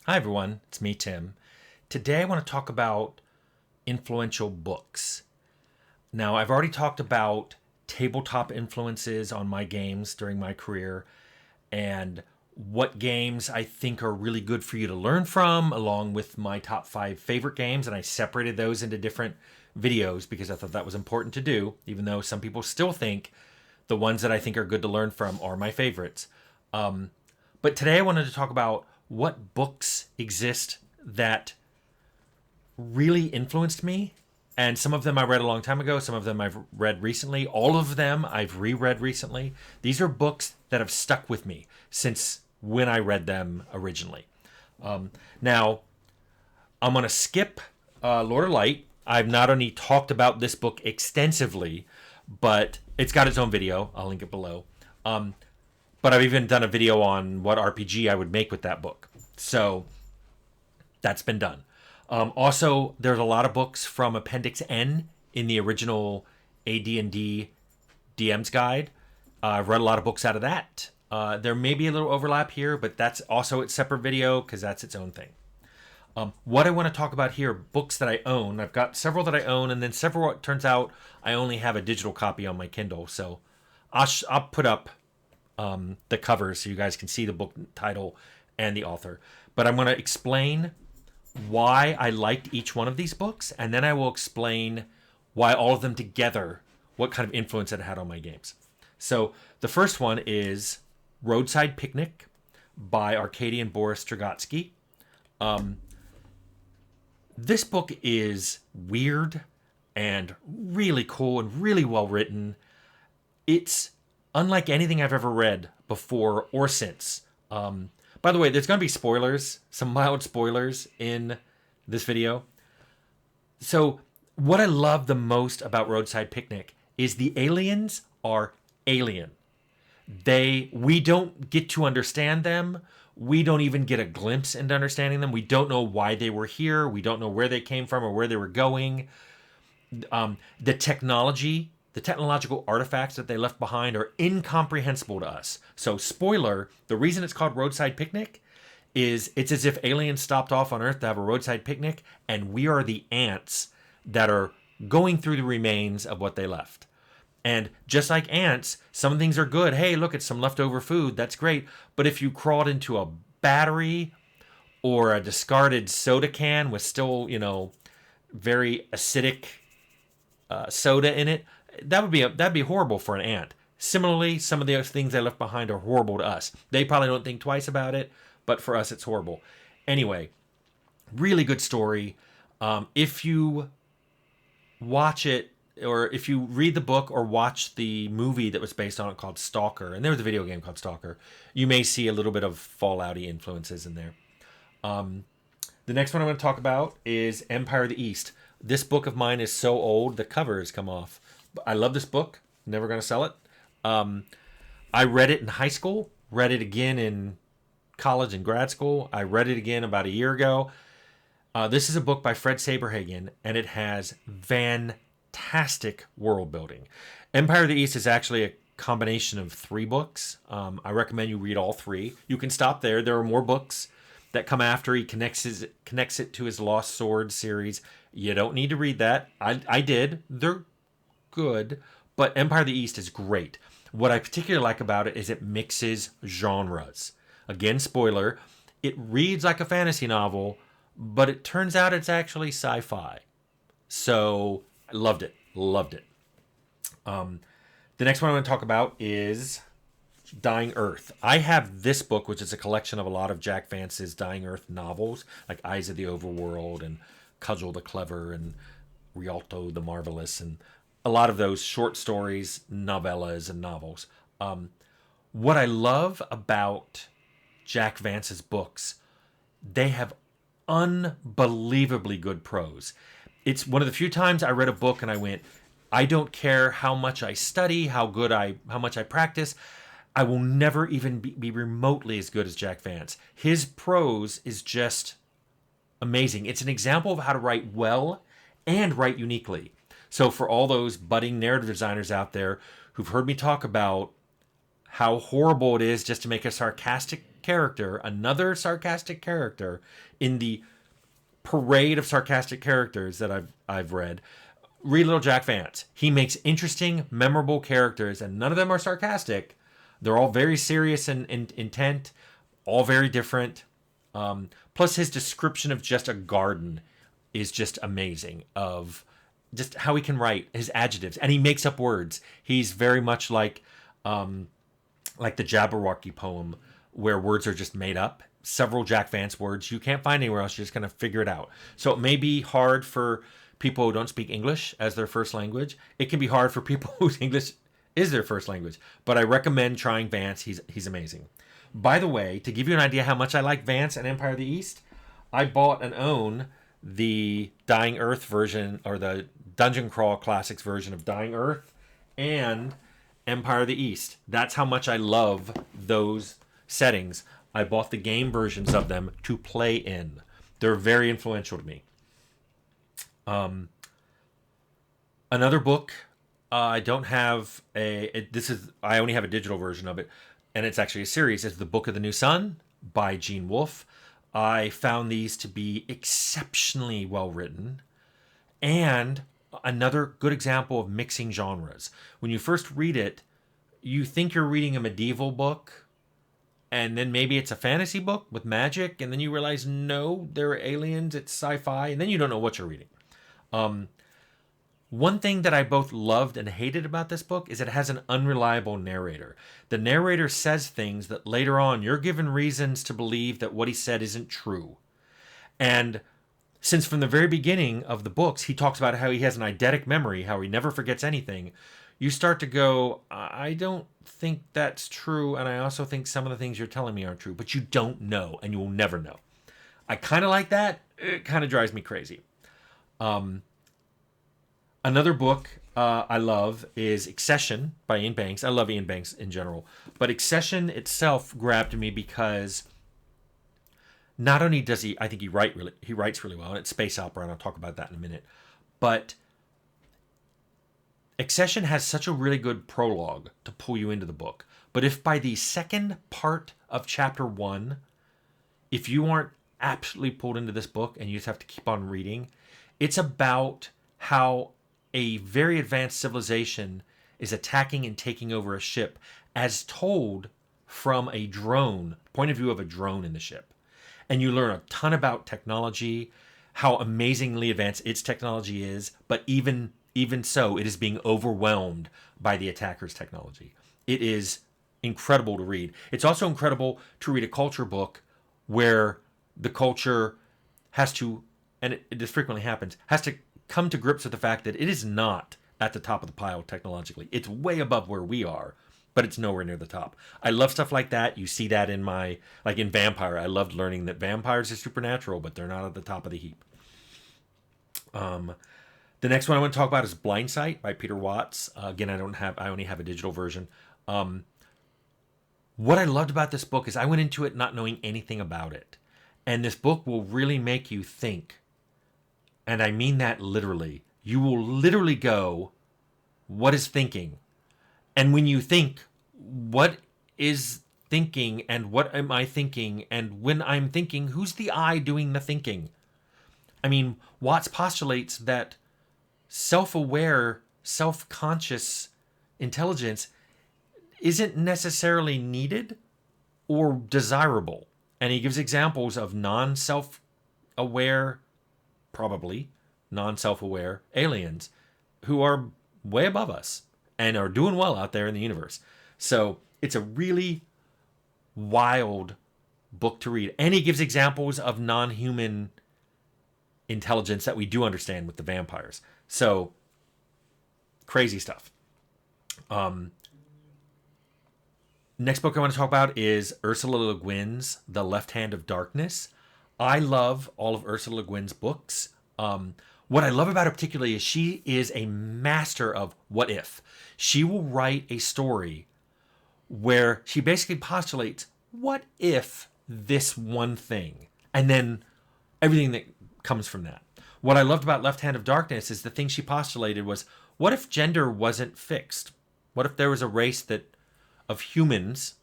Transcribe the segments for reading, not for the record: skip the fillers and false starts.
Hi, everyone. It's me, Tim. Today, I want to talk about influential books. Now, I've already talked about tabletop influences on my games during my career and what games I think are really good for you to learn from, along with my top 5 favorite games. And I separated those into different videos because I thought that was important to do, even though some people still think the ones that I think are good to learn from are my favorites. But today I wanted to talk about what books exist that really influenced me. And some of them I read a long time ago, some of them I've read recently, all of them I've reread recently. These are books that have stuck with me since when I read them originally. Now, I'm going to skip Lord of Light. I've not only talked about this book extensively, but it's got its own video. I'll link it below. But I've even done a video on what RPG I would make with that book. So that's been done. Also, there's a lot of books from Appendix N in the original AD&D DM's Guide. I've read a lot of books out of that. There may be a little overlap here, but that's also its separate video because that's its own thing. What I want to talk about here, books that I own. I've got several that I own, and then several, it turns out, I only have a digital copy on my Kindle. So I'll put up the covers so you guys can see the book title and the author. But I'm going to explain why I liked each one of these books, and then I will explain why all of them together, what kind of influence it had on my games. So the first one is Roadside Picnic by Arkady Boris Strugatsky. This book is weird and really cool and really well written. It's unlike anything I've ever read before or since. By the way, there's going to be spoilers, some mild spoilers in this video. So what I love the most about Roadside Picnic is the aliens are alien. We don't get to understand them. We don't even get a glimpse into understanding them. We don't know why they were here. We don't know where they came from or where they were going. The technological artifacts that they left behind are incomprehensible to us. So, spoiler, the reason it's called Roadside Picnic is it's as if aliens stopped off on Earth to have a roadside picnic, and we are the ants that are going through the remains of what they left. And just like ants, some things are good. Hey, look, it's some leftover food. That's great. But if you crawled into a battery or a discarded soda can with still, very acidic soda in it, that'd be horrible for an ant. Similarly, some of the things they left behind are horrible to us. They probably don't think twice about it, but for us, it's horrible. Anyway, really good story. If you watch it, or if you read the book or watch the movie that was based on it called Stalker, and there was a video game called Stalker, you may see a little bit of Fallout-y influences in there. The next one I'm going to talk about is Empire of the East. This book of mine is so old, the cover has come off. I love this book. Never going to sell it. I read it in high school, read it again in college and grad school. I read it again about a year ago. This is a book by Fred Saberhagen, and it has fantastic world building. Empire of the East is actually a combination of 3 books. I recommend you read all 3. You can stop there. There are more books that come after. He connects it to his Lost Swords series. You don't need to read that. I did. They're good, but Empire of the East is great. What I particularly like about it is it mixes genres. Again, spoiler, it reads like a fantasy novel, but it turns out it's actually sci-fi. So I loved it. The next one I'm going to talk about is Dying Earth. I have this book, which is a collection of a lot of Jack Vance's Dying Earth novels, like Eyes of the Overworld and Cudgel the Clever and Rialto the Marvelous, and a lot of those short stories, novellas, and novels. What I love about Jack Vance's books, they have unbelievably good prose. It's one of the few times I read a book and I went, I don't care how much I study, how much I practice, I will never even be remotely as good as Jack Vance. His prose is just amazing. It's an example of how to write well and write uniquely. So for all those budding narrative designers out there who've heard me talk about how horrible it is just to make a sarcastic character, another sarcastic character in the parade of sarcastic characters that I've read. Read Little Jack Vance. He makes interesting, memorable characters, and none of them are sarcastic. They're all very serious and intent, all very different. Plus, his description of just a garden is just amazing. Of just how he can write his adjectives, and he makes up words. He's very much like the Jabberwocky poem, where words are just made up. Several Jack Vance words you can't find anywhere else. You're just going to figure it out. So it may be hard for people who don't speak English as their first language. It can be hard for people whose English is their first language. But I recommend trying Vance. He's amazing. By the way, to give you an idea how much I like Vance and Empire of the East, I bought and own the Dying Earth version, or the Dungeon Crawl Classics version of Dying Earth and Empire of the East. That's how much I love those settings. I bought the game versions of them to play in. They're very influential to me. Another book, I don't have I only have a digital version of it, and it's actually a series. It's The Book of the New Sun by Gene Wolfe. I found these to be exceptionally well written, and another good example of mixing genres. When you first read it, you think you're reading a medieval book, and then maybe it's a fantasy book with magic, and then you realize, no, there are aliens, it's sci-fi, and then you don't know what you're reading. One thing that I both loved and hated about this book is it has an unreliable narrator. The narrator says things that later on you're given reasons to believe that what he said isn't true. And since from the very beginning of the books, he talks about how he has an eidetic memory, how he never forgets anything, you start to go, I don't think that's true, and I also think some of the things you're telling me aren't true, but you don't know, and you will never know. I kind of like that. It kind of drives me crazy. Another book I love is Accession by Ian Banks. I love Ian Banks in general, but Accession itself grabbed me because not only does I think he writes really well, and it's space opera, and I'll talk about that in a minute, but Accession has such a really good prologue to pull you into the book. But if by the second part of chapter 1, if you aren't absolutely pulled into this book and you just have to keep on reading, it's about how a very advanced civilization is attacking and taking over a ship as told from a drone, point of view of a drone in the ship. And you learn a ton about technology, how amazingly advanced its technology is, but even so, it is being overwhelmed by the attacker's technology. It is incredible to read. It's also incredible to read a culture book where the culture has to, and this frequently happens, has to come to grips with the fact that it is not at the top of the pile technologically. It's way above where we are, but it's nowhere near the top. I love stuff like that. You see that in in Vampire. I loved learning that vampires are supernatural, but they're not at the top of the heap. The next one I want to talk about is Blind Sight by Peter Watts. Again, I only have a digital version. What I loved about this book is I went into it not knowing anything about it. And this book will really make you think. And I mean that literally. You will literally go, what is thinking? And when you think, what is thinking, and what am I thinking? And when I'm thinking, who's the I doing the thinking? I mean, Watts postulates that self-aware, self-conscious intelligence isn't necessarily needed or desirable. And he gives examples of non-self-aware, probably non-self-aware aliens who are way above us and are doing well out there in the universe. So it's a really wild book to read. And he gives examples of non-human intelligence that we do understand with the vampires. So, crazy stuff. Next book I want to talk about is Ursula Le Guin's The Left Hand of Darkness. I love all of Ursula Le Guin's books. What I love about her particularly is she is a master of what if. She will write a story where she basically postulates, what if this one thing? And then everything that comes from that. What I loved about Left Hand of Darkness is the thing she postulated was, what if gender wasn't fixed? What if there was a race that of humans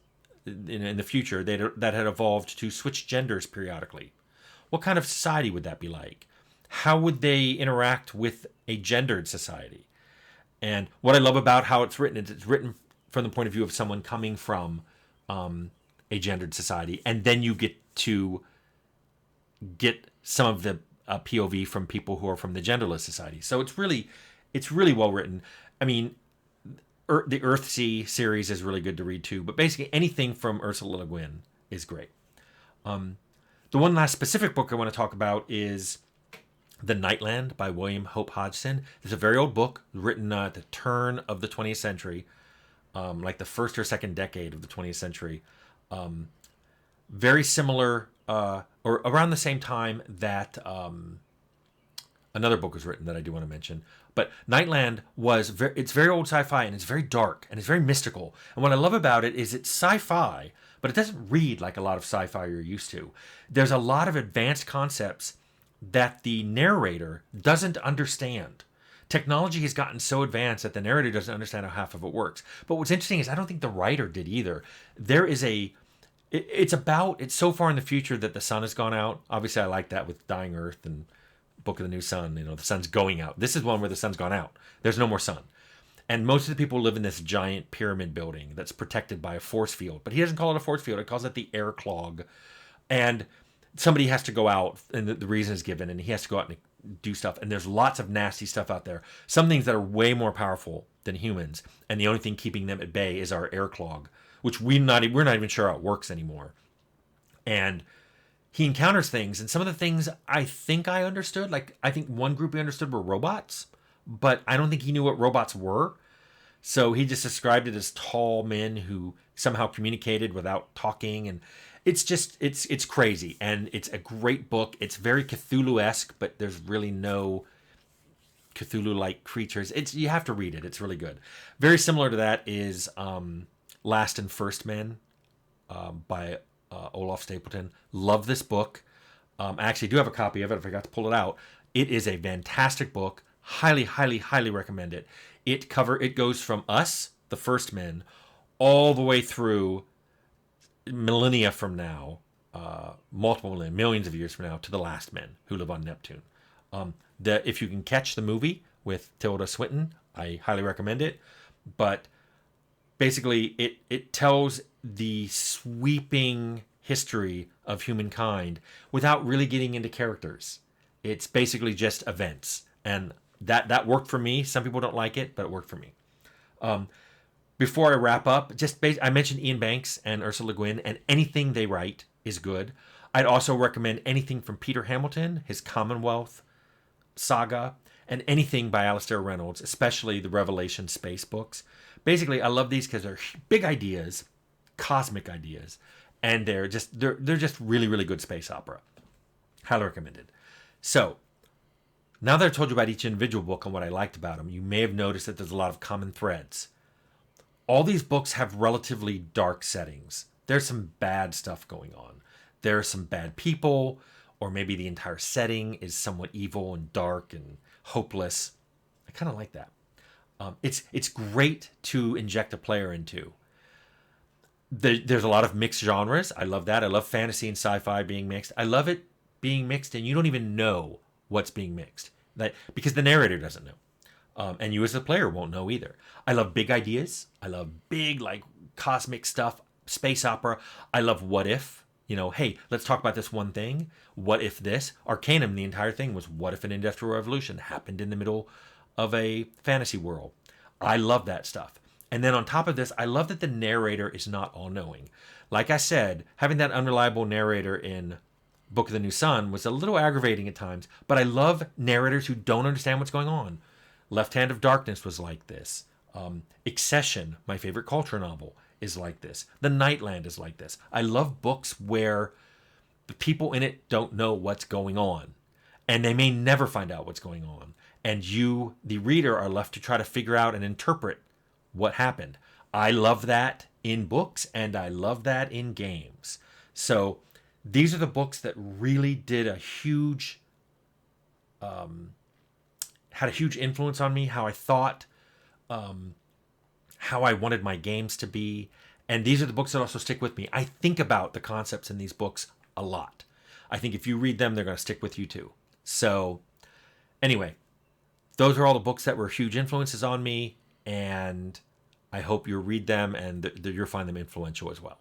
in the future that had evolved to switch genders periodically. What kind of society would that be like? How would they interact with a gendered society? And what I love about how it's written is it's written from the point of view of someone coming from a gendered society, and then you get to get some of the POV from people who are from the genderless society. So it's really well written. I mean, the Earthsea series is really good to read too, but basically anything from Ursula Le Guin is great. The one last specific book I want to talk about is The Nightland by William Hope Hodgson. It's a very old book written at the turn of the 20th century, like the first or second decade of the 20th century. Very similar, or around the same time that another book was written that I do want to mention. But Nightland it's very old sci-fi, and it's very dark, and it's very mystical. And what I love about it is it's sci-fi, but it doesn't read like a lot of sci-fi you're used to. There's a lot of advanced concepts that the narrator doesn't understand. Technology has gotten so advanced that the narrator doesn't understand how half of it works. But what's interesting is I don't think the writer did either. It's so far in the future that the sun has gone out. Obviously, I like that with Dying Earth and Book of the New Sun. The sun's going out. This is one where the sun's gone out. There's no more sun. And most of the people live in this giant pyramid building that's protected by a force field. But he doesn't call it a force field. He calls it the air clog. And somebody has to go out, and the reason is given, and he has to go out and do stuff. And there's lots of nasty stuff out there. Some things that are way more powerful than humans. And the only thing keeping them at bay is our air clog, which we're not even sure how it works anymore. And he encounters things, and some of the things I think I understood. Like, I think one group he understood were robots, but I don't think he knew what robots were. So he just described it as tall men who somehow communicated without talking. And it's crazy. And it's a great book. It's very Cthulhu-esque, but there's really no Cthulhu-like creatures. You have to read it. It's really good. Very similar to that is Last and First Men by Olaf Stapleton. Love this book. I actually do have a copy of it. I forgot to pull it out. It is a fantastic book. Highly, highly, highly recommend it. It goes from us, the First Men, all the way through millennia from now, multiple millennia, millions of years from now, to the Last Men who live on Neptune. If you can catch the movie with Tilda Swinton, I highly recommend it. But basically, it tells the sweeping history of humankind without really getting into characters. It's basically just events, and that worked for me. Some people don't like it, but it worked for me. Before I wrap up, I mentioned Ian Banks and Ursula Le Guin, and anything they write is good. I'd also recommend anything from Peter Hamilton, his Commonwealth saga, and anything by Alastair Reynolds, especially the Revelation space books. Basically, I love these because they're big ideas, cosmic ideas, and they're just really, really good space opera. Highly recommended. So, now that I've told you about each individual book and what I liked about them, you may have noticed that there's a lot of common threads. All these books have relatively dark settings. There's some bad stuff going on. There are some bad people, or maybe the entire setting is somewhat evil and dark and hopeless. I kind of like that. It's great to inject a player into. There's a lot of mixed genres. I love that. I love fantasy and sci-fi being mixed. I love it being mixed, and you don't even know what's being mixed, because the narrator doesn't know, and you as the player won't know either. I love big ideas. I love big, like, cosmic stuff, space opera. I love what if. Hey, let's talk about this one thing. What if this? Arcanum, the entire thing was what if an industrial revolution happened in the middle of a fantasy world. I love that stuff. And then on top of this, I love that the narrator is not all-knowing. Like I said, having that unreliable narrator in Book of the New Sun was a little aggravating at times, but I love narrators who don't understand what's going on. Left Hand of Darkness was like this. Accession, my favorite culture novel, is like this. The Nightland is like this. I love books where the people in it don't know what's going on, and they may never find out what's going on. And you, the reader, are left to try to figure out and interpret what happened. I love that in books, and I love that in games. So these are the books that really did had a huge influence on me, how I thought, how I wanted my games to be, And these are the books that also stick with me. I think about the concepts in these books a lot. I think if you read them, they're going to stick with you too. So, anyway, those are all the books that were huge influences on me, and I hope you read them and you'll find them influential as well.